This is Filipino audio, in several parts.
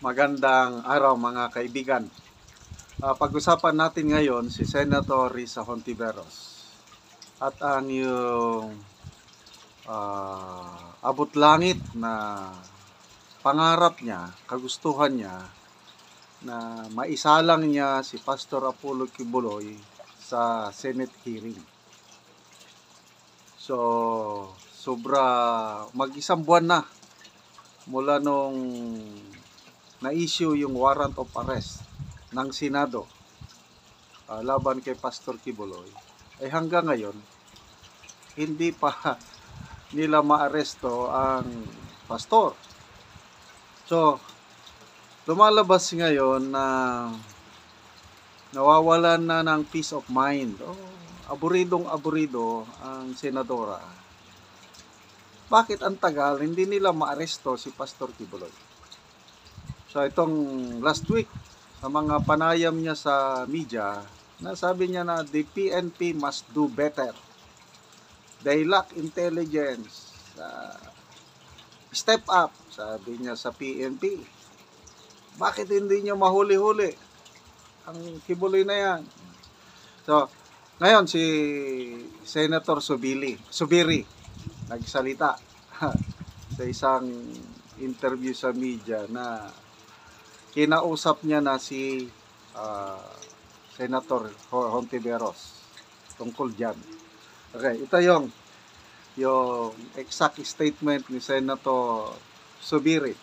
Magandang araw mga kaibigan. Pag-usapan natin ngayon si Senator Risa Hontiveros at ang yung abot langit na pangarap niya, kagustuhan niya na maisalang niya si Pastor Apollo Kibuloy sa Senate hearing. So, mag-isang buwan na mula nung na-issue yung warrant of arrest ng Senado laban kay Pastor Kibuloy, ay hanggang ngayon hindi pa nila maaresto ang pastor. So, lumalabas ngayon na nawawalan na ng peace of mind. Aburidong-aburido ang senadora. Bakit ang tagal hindi nila maaresto si Pastor Kibuloy? So itong last week, sa mga panayam niya sa media, nasabi niya na the PNP must do better. They lack intelligence. Step up, sabi niya sa PNP. Bakit hindi niyo mahuli-huli ang Kibuloy na yan? So, ngayon si Senator Zubiri nagsalita sa isang interview sa media na kinausap niya na si Senator Hontiveros tungkol dyan. Okay, ito yung exact statement ni Senator Zubiri.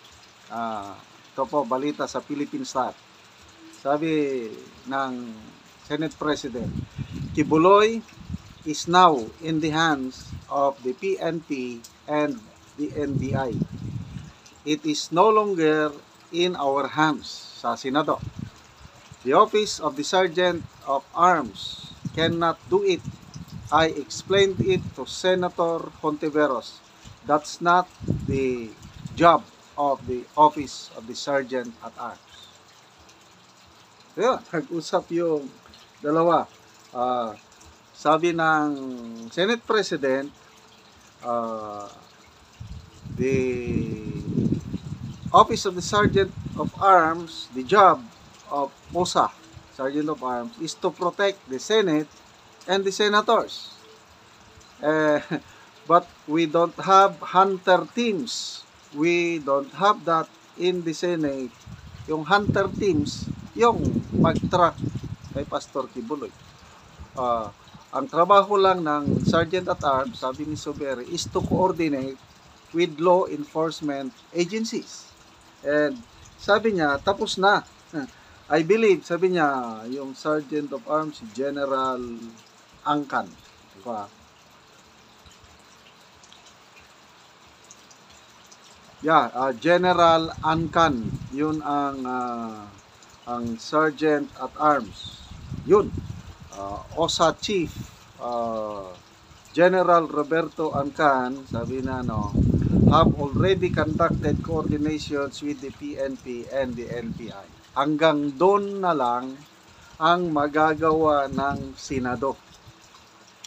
Ito po, balita sa Philippine Star. Sabi ng Senate President, Kibuloy is now in the hands of the PNP and the NBI. It is no longer in our hands sa Senado. The office of the Sergeant of Arms cannot do it. I explained it to Senator Hontiveros. That's not the job of the office of the Sergeant at Arms. Ayun, nag-usap yung dalawa. Sabi ng Senate President, the Office of the Sergeant of Arms, the job of OSA, Sergeant of Arms, is to protect the Senate and the senators. But we don't have hunter teams. We don't have that in the Senate. Yung hunter teams, yung mag-track kay Pastor Kibuloy. Ang trabaho lang ng Sergeant at Arms, sabi ni Zubiri, is to coordinate with law enforcement agencies. And sabi niya, tapos na. I believe, sabi niya, yung Sergeant of Arms, si General Angkan. Diba? General Angkan. Yun ang Sergeant at Arms. Yun. OSA Chief General Roberto Angkan, sabi na have already conducted coordinations with the PNP and the NBI. Hanggang doon na lang ang magagawa ng Senado.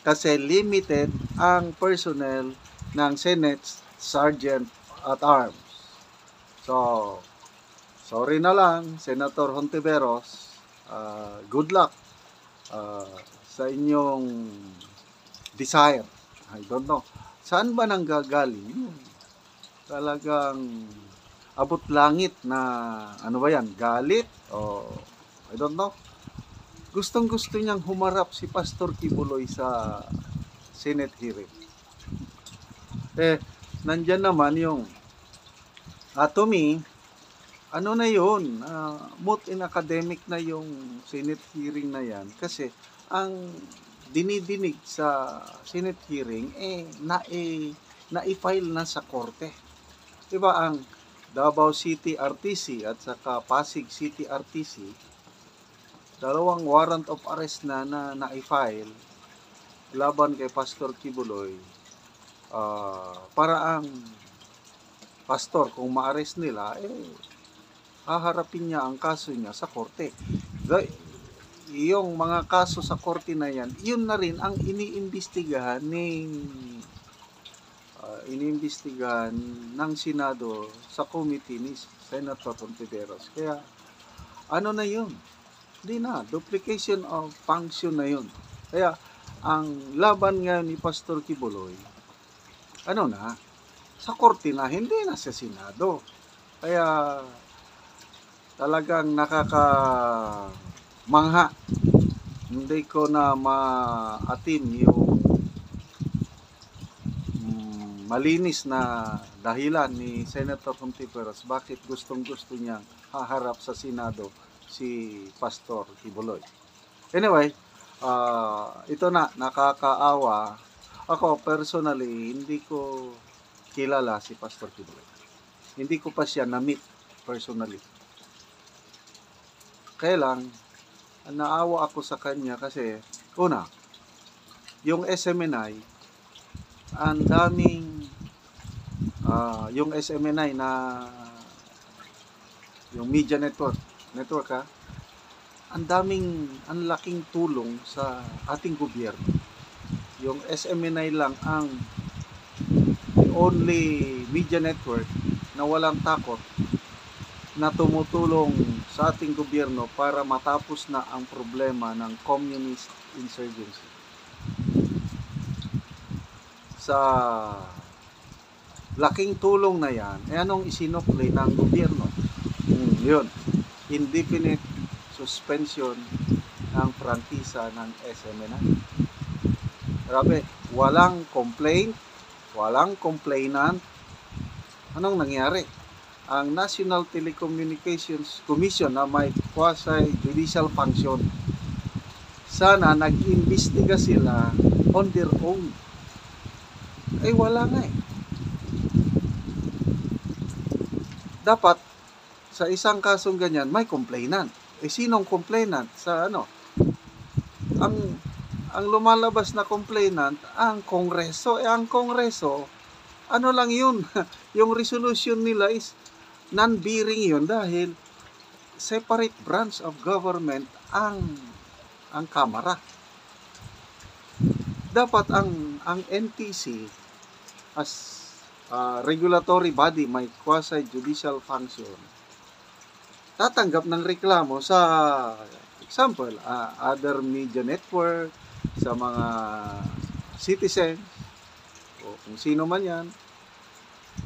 Kasi limited ang personnel ng Senate Sergeant at Arms. So, sorry na lang, Senator Hontiveros, good luck sa inyong desire. I don't know. Saan ba nanggagaling? Talagang abot langit na ano ba yan? Galit? O I don't know. Gustong-gusto niyang humarap si Pastor Kibuloy sa Senate hearing. Nandyan naman yung to me, ano na yun? Moot in academic na yung Senate hearing na yan. Kasi ang dinidinig sa Senate hearing na-file na sa korte. Diba ang Davao City RTC at saka Pasig City RTC, dalawang warrant of arrest na na-file laban kay Pastor Kibuloy para ang pastor, kung ma-arrest nila, haharapin niya ang kaso niya sa korte. Yung mga kaso sa korte na yan, yun na rin ang iniimbestigahan iniimbestigahan ng Senado sa committee ni Senator Hontiveros. Kaya ano na yun? Hindi na. Duplication of function na yun. Kaya ang laban ngayon ni Pastor Kibuloy, ano na? Sa korte na, hindi na sa Senado. Kaya talagang nakaka-mangha. Hindi ko na maatim yung malinis na dahilan ni Senator Hontiveros bakit gustong-gusto niyang haharap sa Senado si Pastor Kibuloy. Anyway, ito na, nakakaawa. Ako personally, hindi ko kilala si Pastor Kibuloy. Hindi ko pa siya na-meet personally. Kaya lang, naawa ako sa kanya kasi, una, yung SMNI, ang daming, yung SMNI na, yung media network ang laking tulong sa ating gobyerno. Yung SMNI lang ang the only media network na walang takot na tumutulong sa ating gobyerno para matapos na ang problema ng communist insurgency. Sa laking tulong na yan, anong isinukli ng gobyerno? Yun, indefinite suspension ng prangkisa ng SMNI. Grabe, walang complaint, walang complainant. Anong nangyari? Ang National Telecommunications Commission na may quasi-judicial function, sana nag-imbestiga sila on their own. Ay wala nga eh. Dapat sa isang kasong ganyan may complainant. Eh sinong complainant sa ano? Ang lumalabas na complainant ang Kongreso. Eh ang Kongreso, ano lang yun? Yung resolution nila is non-bearing yun dahil separate branch of government ang Kamara. Dapat ang NTC as regulatory body, may quasi-judicial function, tatanggap ng reklamo sa example, other media network, sa mga citizens o kung sino man yan,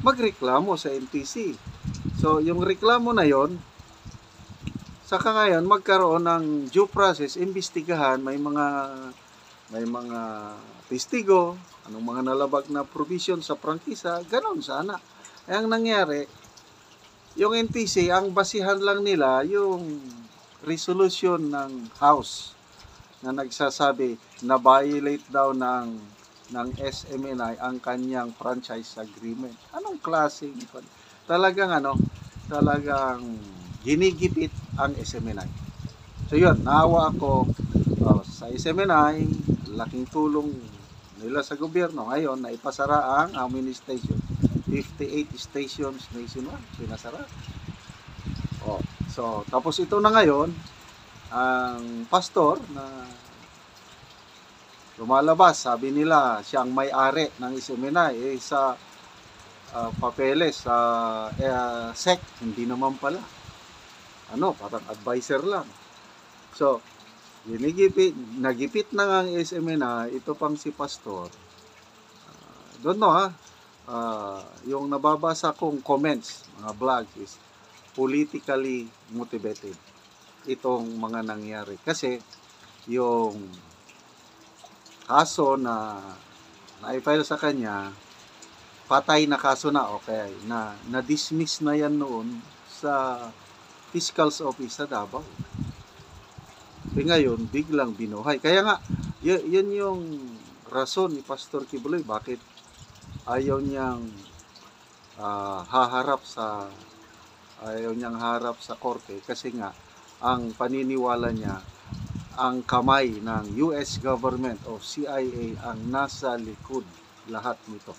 magreklamo sa NTC. So yung reklamo na yon, saka ngayon magkaroon ng due process, imbestigahan, may mga testigo, anong mga nalabag na provision sa prangkisa, ganon sana. Ang nangyari, yung NTC, ang basihan lang nila yung resolution ng House na nagsasabi na violate daw ng SMNI ang kanyang franchise agreement. Anong klaseng talagang ginigipit ang SMNI. So yun, naawa ako sa SMNI, laking tulong nila sa gobyerno. Ngayon, naipasara ang how many stations? 58 stations nationwide, pinasara. So, tapos ito na ngayon, ang pastor na lumalabas, sabi nila, siyang may-ari ng SMNI, sa papeles, sa SEC, hindi naman pala. Parang advisor lang. So, nagipit na nga ang SMNI, ito pang si pastor. Don't know yung nababasa kong comments, mga vlogs is politically motivated itong mga nangyari. Kasi yung kaso na na-file sa kanya, patay na kaso na, okay, na-dismiss na yan noon sa Fiscal's Office sa Davao. Ngayon, biglang binuhay. Kaya nga, yun yung rason ni Pastor Kibuloy, bakit ayaw niyang haharap sa korte, kasi nga ang paniniwala niya, ang kamay ng US government o CIA ang nasa likod lahat nito.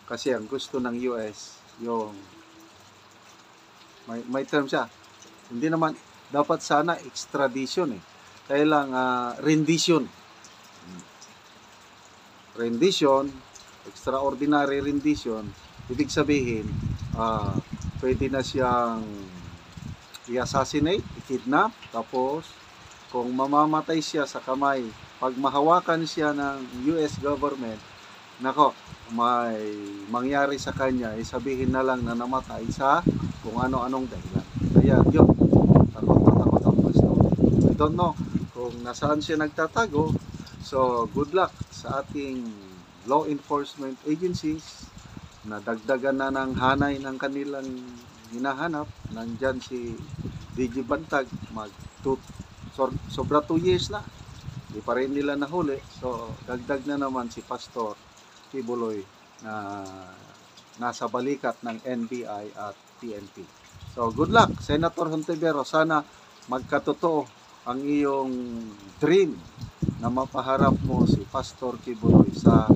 Kasi ang gusto ng US, yung may term siya, hindi naman dapat sana extradition kailang rendition extraordinary rendition, ibig sabihin, pwede na siyang i-assassinate, i-kidnap, tapos kung mamamatay siya sa kamay, pag mahawakan siya ng US government, nako, may mangyari sa kanya, sabihin na lang na namatay sa kung ano-anong dahilan. Kaya yun, takot na takot ang pastor. I don't know kung nasaan siya nagtatago. So, good luck sa ating law enforcement agencies na dagdagan na ng hanay ng kanilang hinahanap. Nandyan si DG Bantag, sobra 2 years na. Di pa rin nila nahuli. So, dagdag na naman si Pastor Kibuloy na nasa balikat ng NBI at PNP. So, good luck, Senator Hontiveros. Sana magkatotoo ang iyong dream na mapaharap mo si Pastor Kibuloy sa